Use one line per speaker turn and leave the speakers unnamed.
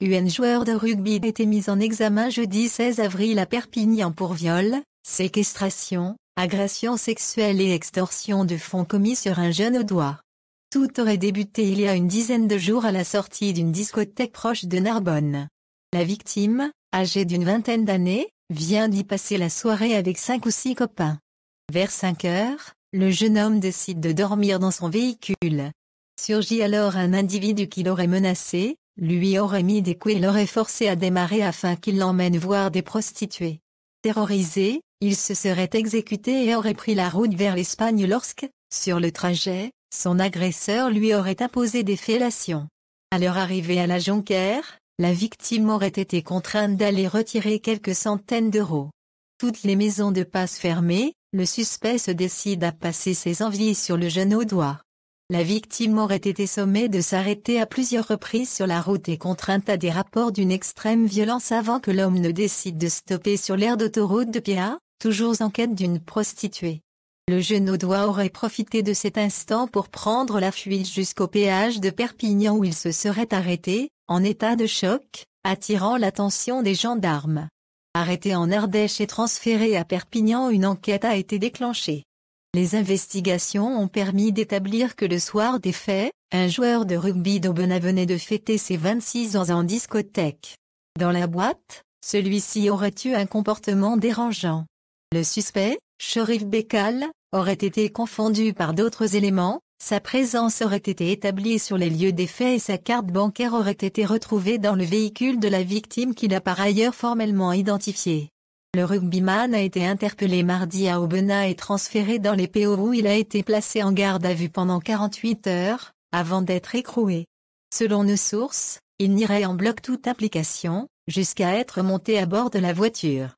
un joueur de rugby a été mis en examen jeudi 16 avril à Perpignan pour viol, séquestration, agression sexuelle et extorsion de fonds commis sur un jeune audois. Tout aurait débuté il y a une dizaine de jours à la sortie d'une discothèque proche de Narbonne. La victime, âgée d'une vingtaine d'années, vient d'y passer la soirée avec 5 ou 6 copains. Vers 5 heures, le jeune homme décide de dormir dans son véhicule. Surgit alors un individu qui l'aurait menacé, lui aurait mis des coups et l'aurait forcé à démarrer afin qu'il l'emmène voir des prostituées. Terrorisé, il se serait exécuté et aurait pris la route vers l'Espagne lorsque, sur le trajet, son agresseur lui aurait imposé des fellations. À leur arrivée à la Jonquère, la victime aurait été contrainte d'aller retirer quelques centaines d'euros. Toutes les maisons de passe fermées, le suspect se décide à passer ses envies sur le jeune audois. La victime aurait été sommée de s'arrêter à plusieurs reprises sur la route et contrainte à des rapports d'une extrême violence avant que l'homme ne décide de stopper sur l'aire d'autoroute de Pia, toujours en quête d'une prostituée. Le jeune audois aurait profité de cet instant pour prendre la fuite jusqu'au péage de Perpignan où il se serait arrêté, en état de choc, attirant l'attention des gendarmes. Arrêté en Ardèche et transféré à Perpignan, une enquête a été déclenchée. Les investigations ont permis d'établir que le soir des faits, un joueur de rugby d'Aubenas venait de fêter ses 26 ans en discothèque. Dans la boîte, celui-ci aurait eu un comportement dérangeant. Le suspect, Cherif Bekal, aurait été confondu par d'autres éléments, sa présence aurait été établie sur les lieux des faits et sa carte bancaire aurait été retrouvée dans le véhicule de la victime qu'il a par ailleurs formellement identifié. Le rugbyman a été interpellé mardi à Aubenas et transféré dans les PO où il a été placé en garde à vue pendant 48 heures, avant d'être écroué. Selon nos sources, il nierait en bloc toute implication, jusqu'à être monté à bord de la voiture.